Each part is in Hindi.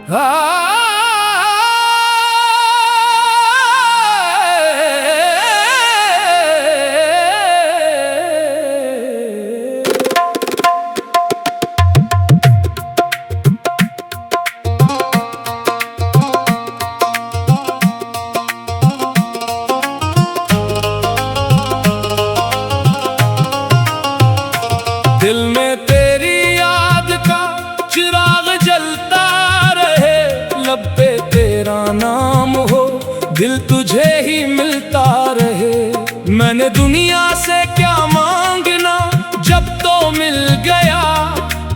दिल में तेरी याद का चिराग जलता रहे, लब पे तेरा नाम हो, दिल तुझे ही मिलता रहे। मैंने दुनिया से क्या मांगना जब तो मिल गया,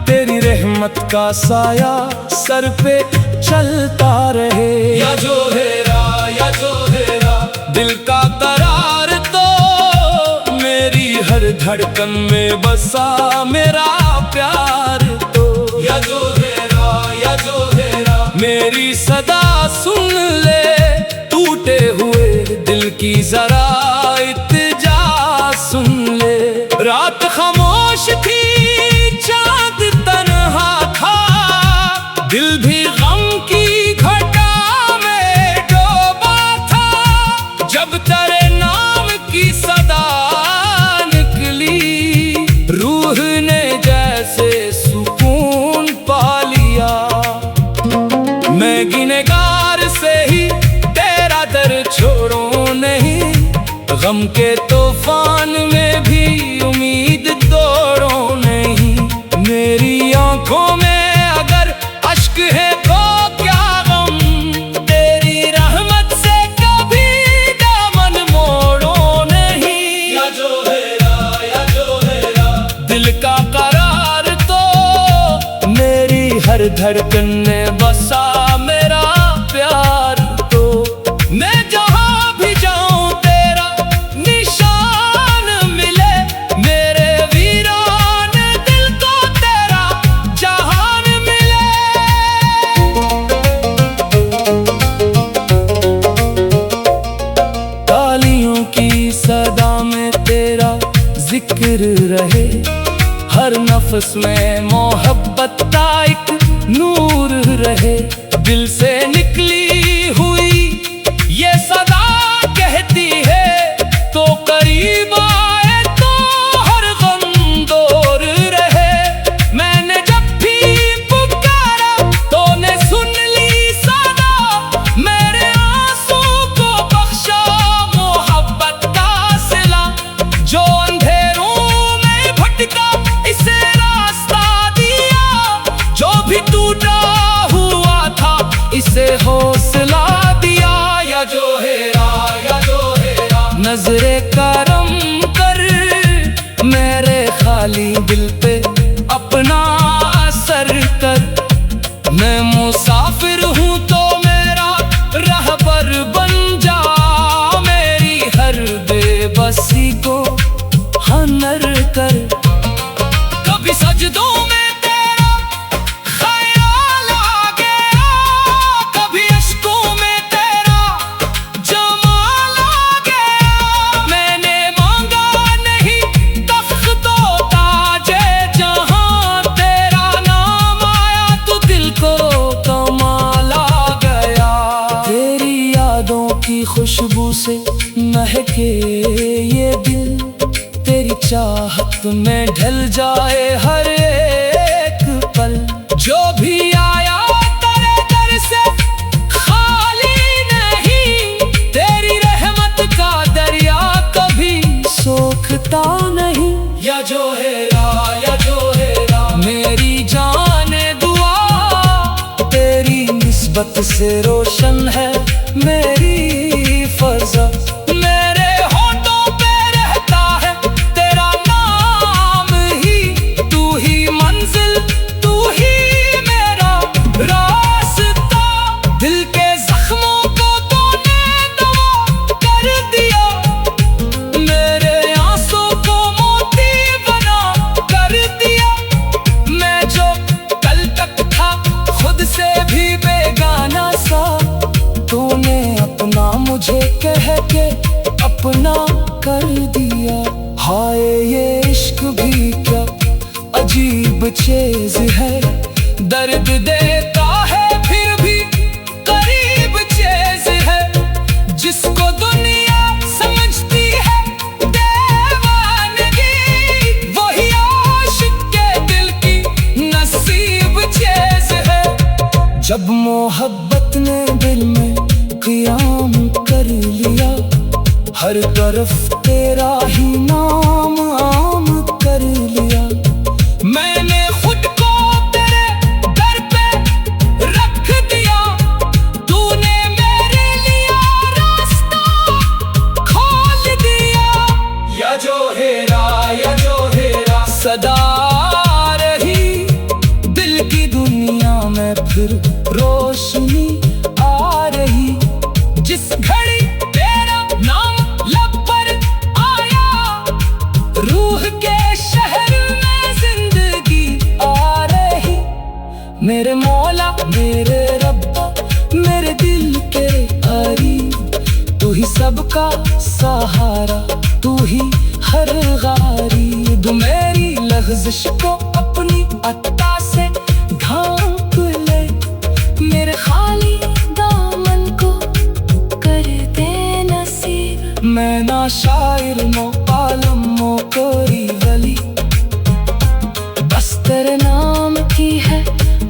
तेरी रहमत का साया सर पे चलता रहे। या जो हेरा दिल का करार तो मेरी हर धड़कन में बसा मेरा प्यार तो। या जो हेरा मेरी सदा सुन ले, टूटे हुए दिल की जरा इत्जा सुन ले। रात खामोश थी, चांद तन्हा था, दिल भी गम की घटा में डूबा था। जब तेरे नाम की सदा निकली, रूह ने जैसे सुकून पा लिया। मैं गिनहगार से ही तेरा दर छोड़ूं नहीं, गम के तूफान में भी उम्मीद तोड़ूं नहीं। मेरी आंखों में अगर अश्क है तो क्या गम, तेरी रहमत से कभी दामन मोड़ो नहीं। या जो हेरा दिल का करार तो मेरी हर धड़कन में बसा मेरा प्यार तो। मैं जहां भी जाऊं तेरा निशान मिले, मेरे वीरान दिल को तेरा जहान मिले। तालियों की सदा में तेरा जिक्र रहे, हर नफ्स में मोहब्बत का एक नूर रहे। दिल से निकली हुई ये सदा कहती है, तो करीब आए तो हर गम दूर रहे। मैंने जब भी पुकारा तो ने सुन ली सदा, मेरे आंसू को बख्शा मोहब्बत का सिला। जो अंधेरों में भटका इसे रास्ता दिया, जो भी टूटा हुआ था इसे हौसला दिया। या जो हेरा नजरे करम कर, मेरे खाली दिल पे अपना असर कर। मैं मुसाफिर हूँ तो मेरा रहबर बन जा, मेरी हर बेबसी को हनर कर। कभी सजदों में तेरा ख्याल आ गया, कभी अश्कों में तेरा जमाल आ गया। मैंने मांगा नहीं तख्तो ताजे जहां, तेरा नाम आया तो दिल को कमाल आ गया। तेरी यादों की खुशबू से महके ये दिल, तेरी चाहत में ढल जाए हर एक पल। जो भी आया तेरे दर से खाली नहीं, तेरी रहमत का दरिया कभी सोखता नहीं। या जो हेरा मेरी जाने दुआ, तेरी निस्बत से रोशन है मेरी फज़ा। मेरे होठों पे रहता है तेरा नाम ही, तू ही मंजिल तू ही मेरा रास्ता। दिल के जख्मों को तूने दवा कर दिया, मेरे आंसू को मोती बना कर दिया। मैं जो कल तक था खुद से भी बेगाना सा, तूने अपना मुझे कह के अपना कर दिया। हाय ये इश्क भी क्या अजीब चीज है, दर्द देता है फिर भी जब मोहब्बत ने दिल में क़याम कर लिया, हर तरफ तेरा ही नाम आम कर लिया। मैंने खुद को तेरे दर पे रख दिया, तूने मेरे लिए रास्ता खोल दिया। या जो हेरा सदा रही दिल की दुनिया में, फिर रोशनी आ रही। जिस घड़ी तेरा नाम लब पर आया, रूह के शहर में जिंदगी आ रही। मेरे मौला मेरे रब्बा मेरे दिल के करीब, तू ही सबका सहारा, तू ही हर गारीब। मेरी लग़्ज़िश को अपनी अता से ढांप ले, मेरे खाली दामन को कर दे नसीब। मैं ना शायर नो आलम नो कोई वली, बस तेरे नाम की है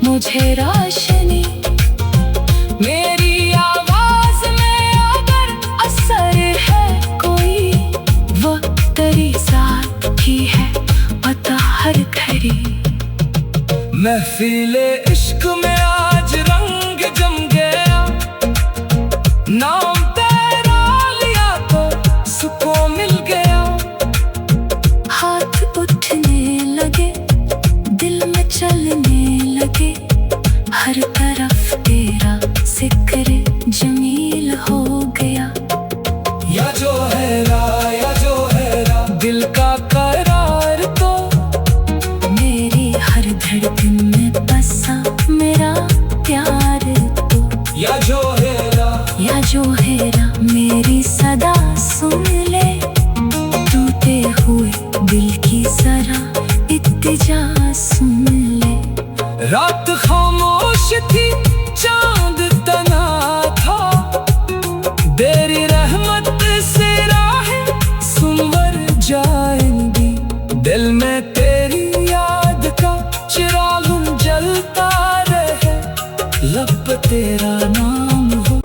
मुझे रोशनी। मेरी आवाज में अगर असर है कोई, वो तेरी ज़ात की है अता हर घड़ी। महफिले इश्क में आज रंग जम गया, नाम तेरा लिया तो सुकून मिल गया। हाथ उठने लगे, दिल में चलने लगे, हर तरफ तेरा जिक्र जमील हो गया। या जो हेरा दिल का करार तो, मेरी हर धड़कन में बसा मेरा प्यार तो। या जो हेरा मेरी सदा सुन ले, टूटे हुए दिल की जरा इत्तिजा सुन ले। रात खामोश थी चांद तना था, तेरी रहमत से राहें सुंवर जाएंगी। दिल में तेरी याद का चिराग जलता रहे, लब पे तेरा नाम हो।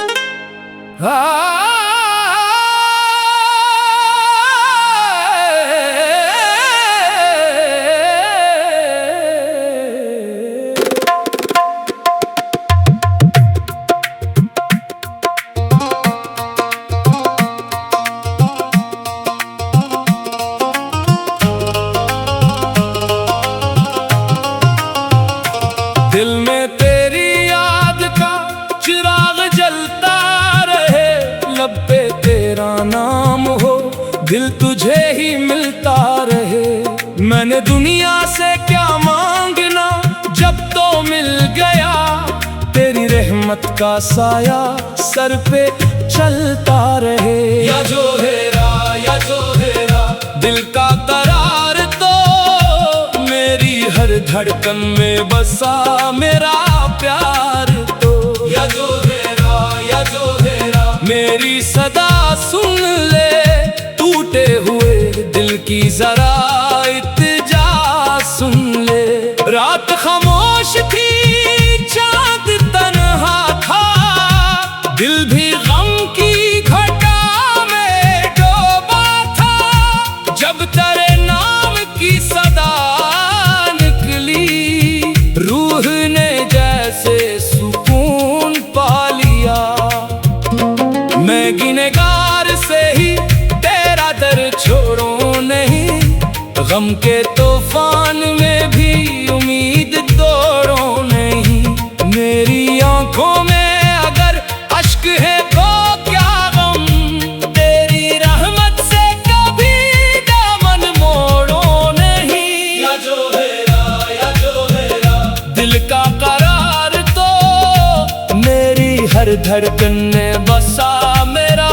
दिल में तेरी याद का चिराग जलता रहे, लब पे तेरा नाम हो, दिल तुझे ही मिलता रहे। मैंने दुनिया से क्या मांगना जब तो मिल गया, तेरी रहमत का साया सर पे चलता रहे। या जो हेरा दिल का करार तो, मेरी हर धड़कन में बसा मेरा प्यार तो। या जो हेरा मेरी सदा सुन ले, टूटे हुए दिल की जरा इत्तिजा सुन ले। रात खामोश थी चांद तन्हा था, दिल भी गम की घटा में डूबा था। जब तेरे नाम की सदा निकली, रूह ने जैसे सुकून पा लिया। मैं गिनहगार से ही तेरा दर छोड़ूं नहीं, गम के तूफान में भी उम्मीद तोड़ूं नहीं। मेरी आंखों में अगर अश्क है तो क्या गम, तेरी रहमत से कभी दामन मोड़ो नहीं। या जो हेरा दिल का करार तो, मेरी हर धड़कन में बसा मेरा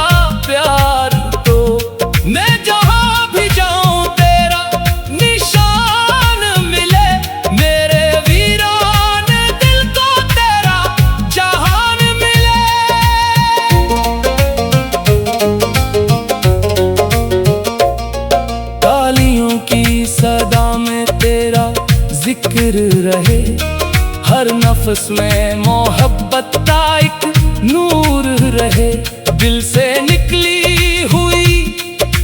प्यार तो। मैं जहाँ भी जाऊँ तेरा निशान मिले, मेरे वीरान दिल को तेरा जहान मिले। तालियों की सदा में तेरा जिक्र रहे, हर नफ्स नफ्स में मोहब्बत का एक नूर रहे। दिल से निकली हुई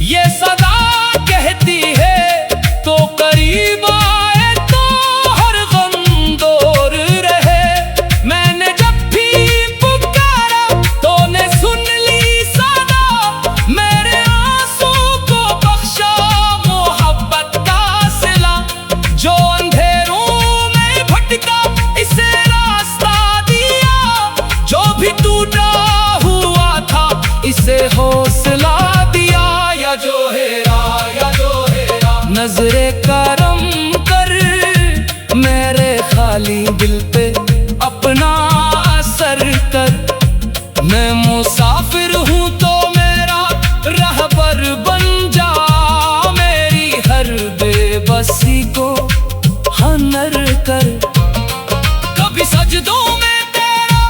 ये सदा कहती है, तो करीब आए तो हर गम दूर रहे। मैंने जब भी पुकारा तो ने सुन ली सदा, मेरे आंसू को बख्शा मोहब्बत का सिला। जो अंधेरों में भटका इसे रास्ता दिया, जो भी टूटा हुआ था इसे हौसला दिया। या जो हेरा नजरे करम कर, मेरे खाली दिल पे अपना असर कर। मैं मुसाफिर हूँ तो मेरा रहबर बन जा, मेरी हर बेबसी को हनर कर। कभी सजदों में तेरा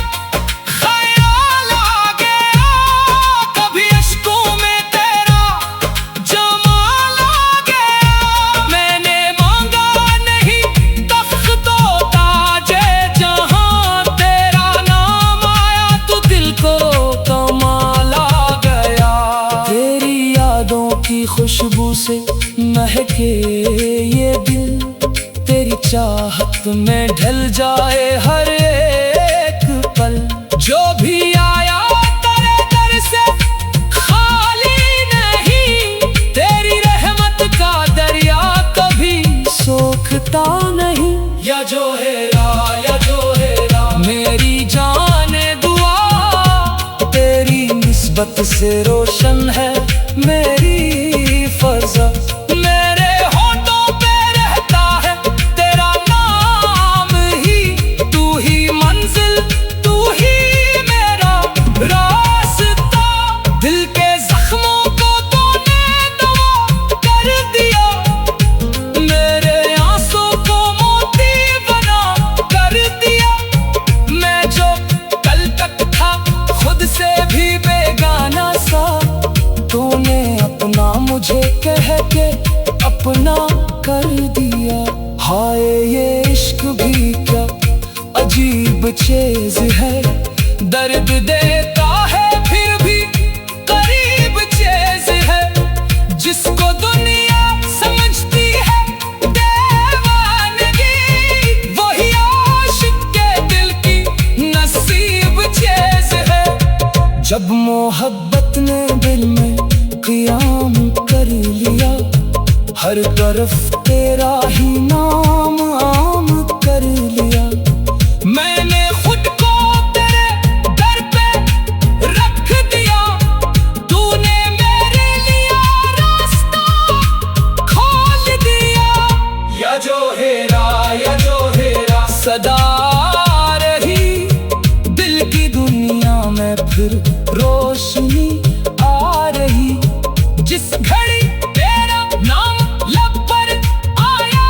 ख्याल आ गया, कभी अश्कों में तेरा जमाल आ गया। मैंने मांगा नहीं तख्तो ताजे जहां, तेरा नाम आया तो दिल को कमाल आ गया। तेरी यादों की खुशबू से महके ये दिल, तेरी चाहत में ढल जाए हर एक पल। जो भी आया तेरे दर से खाली नहीं, तेरी रहमत का दरिया कभी सोखता नहीं। या जो हेरा मेरी जाने दुआ, तेरी निस्बत से रोशन है मेरी फज़ा। मेरे होठों पे रहता है तेरा नाम ही, तू ही मंजिल तू ही मेरा रास्ता। दिल के जख्मों को तूने दवा कर दिया, मेरे आंसू को मोती बना कर दिया। मैं जो कल तक था खुद से भी बेगाना सा, तूने अपना मुझे कह के अपना कर दिया। हाय ये इश्क भी क्या अजीब चीज है, दर्द देता है फिर भी करीब चीज है। जिसको दुनिया समझती है दीवानगी, वही आशिक के दिल की नसीब चीज है। जब मोहब्बत ने दिल में क़याम कर लिया, हर तरफ तेरा ही नाम आम कर लिया। मैंने खुद को तेरे दर पे रख दिया, तूने मेरे लिए रास्ता खोल दिया। या जो हेरा सदा रही दिल की दुनिया में, फिर रोशनी आ रही। जिस घड़ी तेरा नाम लब पर आया,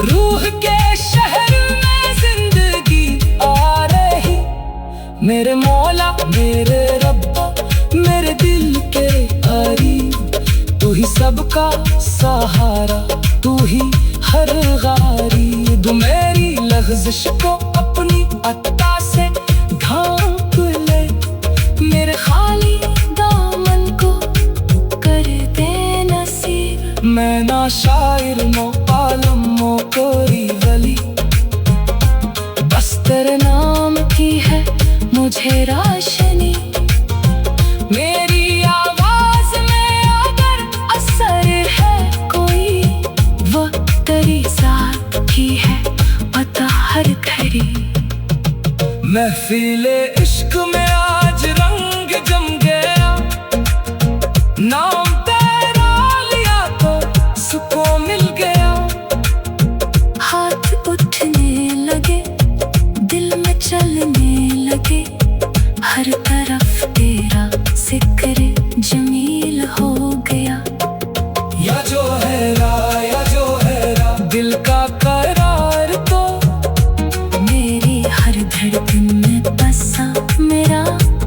रूह के शहर में जिंदगी आ रही। मेरे मौला मेरे रब्बा मेरे दिल के करीब, तू ही सबका सहारा, तू ही हर गारीब। मेरी लग़्ज़िश को अपनी अता से ढांप ले, मेरे खाली दामन को कर दे नसीब। मैं ना शायर मो आलम मो कोई वली, बस तेरे नाम की है मुझे रोशनी। मेरी आवाज में अगर असर है कोई, वो तेरी ज़ात की है पता हर घड़ी। महफिले इश्क में आज रंग जम गया, नाम तेरा लिया तो सुकून मिल गया। हाथ उठने लगे दिल में चलने लगे, हर तरफ तेरा जिक्र जमील हो गया। या जो हेरा दिल का करार तो, मेरी हर धड़कन में बसा मेरा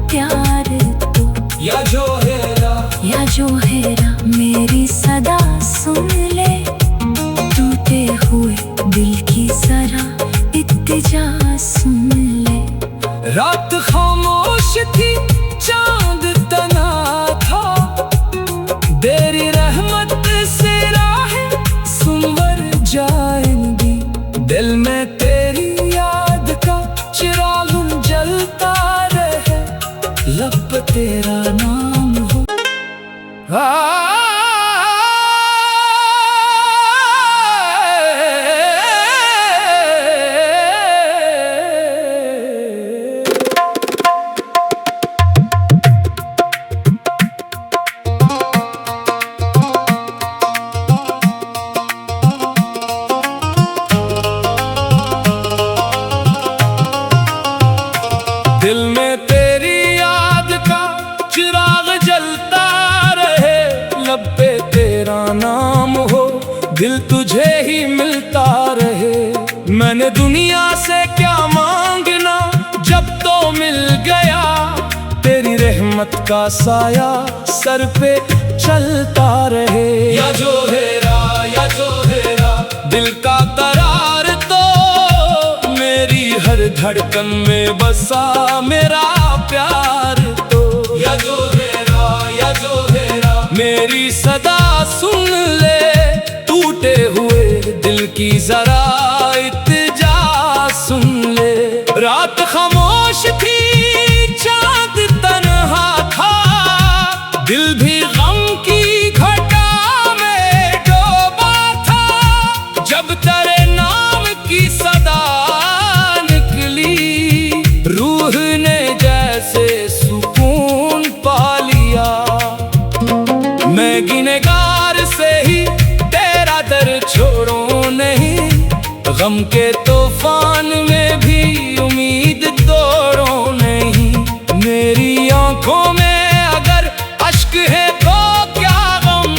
प्यार तो। या जो हेरा मेरी सदा सुन ले, टूटे हुए दिल की जरा इत्तिजा रात खामोश थी, चांद तना था, तेरी रहमत से राहें सुंवर जाएंगी। दिल में तेरी याद का चिराग जलता रहे, लब पे तेरा नाम हो। दिल में तेरी याद का चिराग जलता रहे, लब पे तेरा नाम हो, दिल तुझे ही मिलता रहे। मैंने दुनिया से क्या मांगना जब तो मिल गया, तेरी रहमत का साया सर पे चलता रहे। या जो हेरा, या जो हेरा, दिल का करार तो मेरी हर धड़कन में बसा मेरा प्यार तो। या जो हेरा, या जो हेरा, मेरी सदा सुन ले, टूटे हुए दिल की जरा इत्तेजा सुन ले। रात खामोश थी, चांद तन्हा था, दिल भी गम की घटा में डूबा था। जब तेरे नाम की सदा रूह ने जैसे सुकून पा लिया। मैं गिनहगार से ही तेरा दर छोड़ूं नहीं, गम के तूफान में भी उम्मीद तोड़ूं नहीं। मेरी आंखों में अगर अश्क है तो क्या गम,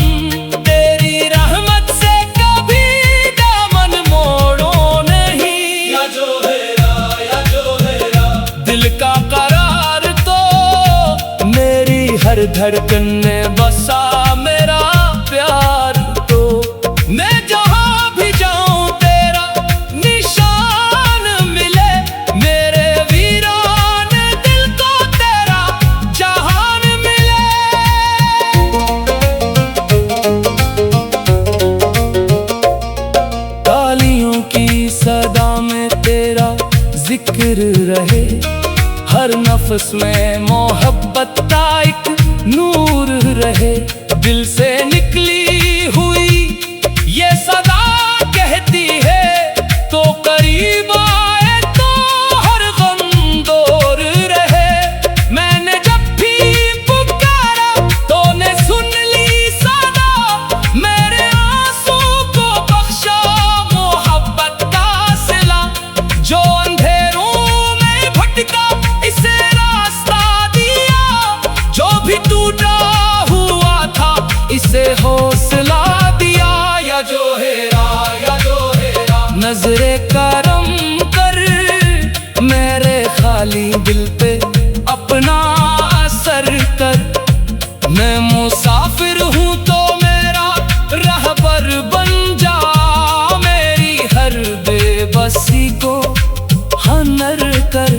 तेरी रहमत से कभी दामन मोड़ो नहीं। या जो हेरा, या जो हेरा, दिल का करार तो मेरी हर धड़कन में बसा मेरा प्यार तो। मैं जहां भी जाऊं तेरा निशान मिले, मेरे वीरान दिल को तेरा जहान मिले। तालियों की सदा में तेरा जिक्र रहे, हर नफ्स में मोहब्बत का एक नूर रहे। दिल से निकली हुई ये सदा कहती है, तो करीब आए तो हर गम दूर रहे। मैंने जब भी पुकारा तो ने सुन ली सदा, मेरे आंसू को बख्शा मोहब्बत का सिला। जो अंधेरों में भटका इसे रास्ता दिया, जो भी टूटा हुआ था इसे हौसला दिया। या जो हेरा, या जो हेरा, नजरे करम कर मेरे खाली दिल पे अपना असर कर। मैं मुसाफिर हूँ तो मेरा रहबर बन जा, मेरी हर बेबसी को हनर कर।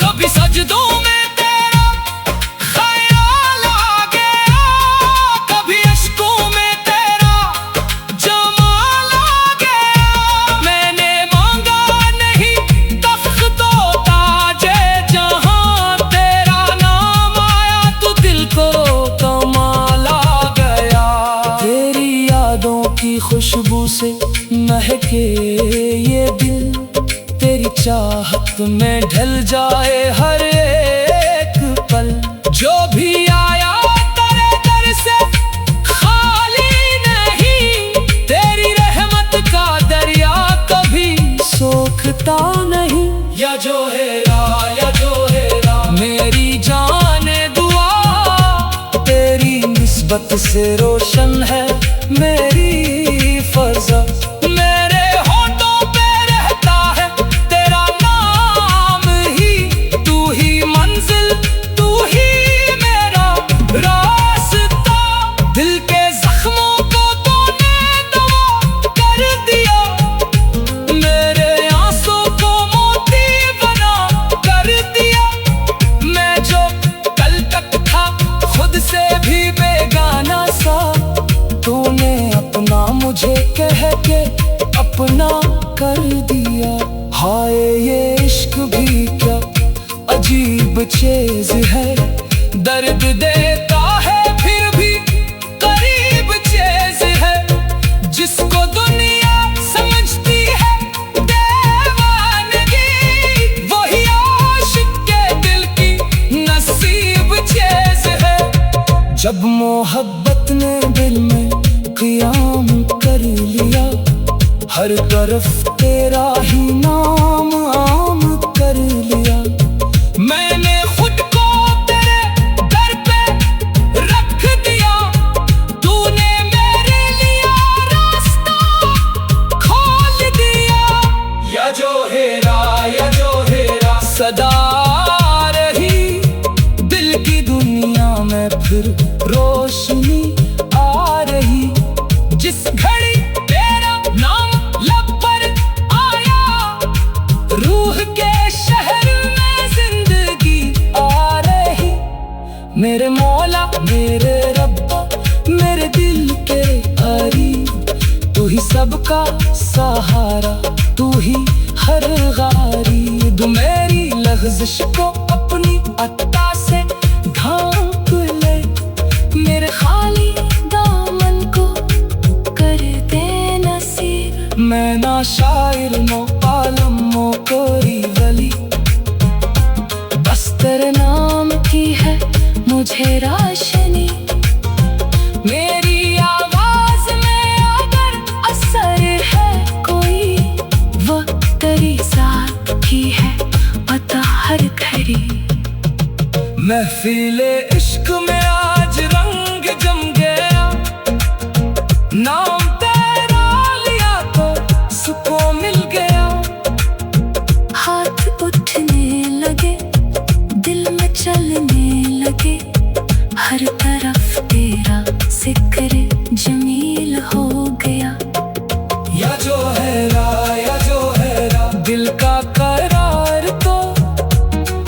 कभी सजदों में तेरा ख्याल आ गया, कभी अश्कों में तेरा जमाल आ गया। मैंने मांगा नहीं तख्तो ताजे जहां, तेरा नाम आया तो दिल को कमाल आ गया। तेरी यादों की खुशबू से महके ये दिल, तेरी चाहत में ढल जाए हर एक पल। जो भी आया तेरे दर से खाली नहीं, तेरी रहमत का दरिया कभी सोखता नहीं। या जो हेरा, या जो हेरा, मेरी जाने दुआ तेरी निस्बत से रोशन है मेरी फज़ा। मेरे होठों पे रहता है तेरा नाम ही, तू ही मंजिल, तू ही मेरा रास्ता। दिल के जख्मों को तूने दवा कर दिया, मेरे आंसू को मोती बना कर अपना कर दिया। हाय ये इश्क भी क्या अजीब चीज है, दर्द देता है फिर भी करीब चीज है। जिसको दुनिया समझती है दीवानगी, वही आशिक के दिल की नसीब चीज है। जब मोहब्बत ने दिल में क़याम कर लिया, हर तरफ तेरा ही नाम आम कर लिया। मैंने खुद को तेरे दर पे रख दिया, तूने मेरे लिए रास्ता खोल दिया। या जो हेरा सदा रही दिल की दुनिया में, फिर रोशनी आ रही। जिस घड़ी तेरा नाम लब पर आया, रूह के शहर में जिंदगी आ रही। मेरे मौला मेरे रब्बा मेरे दिल के करीब, तू ही सबका सहारा, तू ही हर गरीब। मेरी लग़्ज़िश को अपनी अता से ढांक ले, मेरे खाली दामन को कर दे नसीब। मैं ना शायर नो आलम नो कोई वली, बस तेरे नाम की है मुझे रोशनी। मेरी आवाज में अगर असर है कोई, वो तेरी साथ की है पता हर घड़ी। महफिले इश्क में आज रंग जम गया, नाम तेरा लिया तो सुकून मिल गया। हाथ उठने लगे दिल में चलने लगे, हर तरफ तेरा जिक्र जमील हो गया। या जो हेरा दिल का करार तो,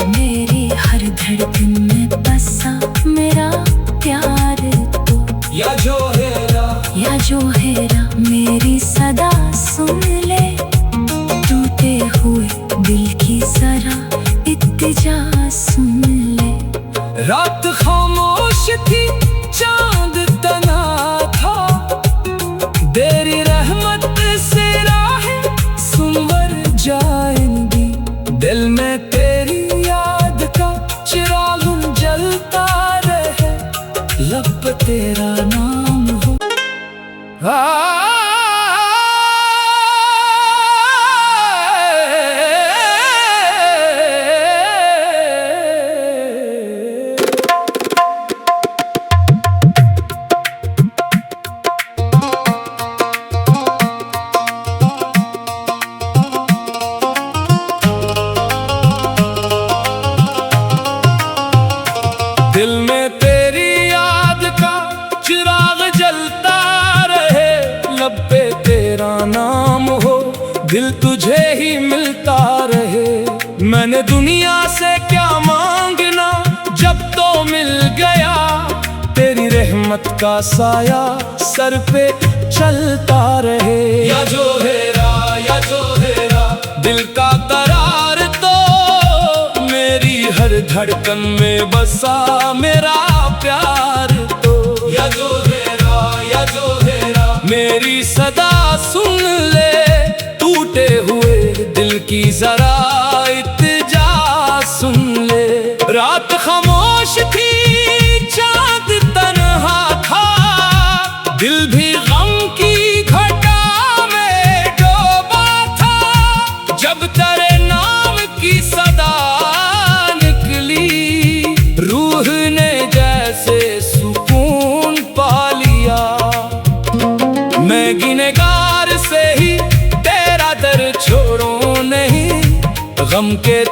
मेरी हर धड़कन में बसा मेरा प्यार तो। या जो हेरा मेरी सदा सुन ले, टूटे हुए दिल की जरा इत्तिजा सुन ले। रात खामोश थी चांद तना था, तेरी रहमत से राहें सुनवर जाएंगी। दिल में तेरी याद का चिराग जलता रहे, लब पे तेरा नाम हो। दिल में तेरी याद का चिराग जलता रहे, लब पे तेरा नाम हो, दिल तुझे ही मिलता रहे। मैंने दुनिया से क्या मांगना जब तो मिल गया, तेरी रहमत का साया सर पे चलता रहे। या जो हेरा दिल का करार तो, मेरी हर धड़कन में बसा मेरा प्यार तो। या जो हेरा मेरी सदा सुन ले, टूटे हुए दिल की जरा इत्तिजा सुन ले। रात खामोश थी चांद तन्हा था, दिल भी गम की घटा में डूबा था। जब तेरे नाम की सदा निकली, रूह ने जैसे सुकून पा लिया। मैं गिनहगार से ही तेरा दर छोड़ूं नहीं, गम के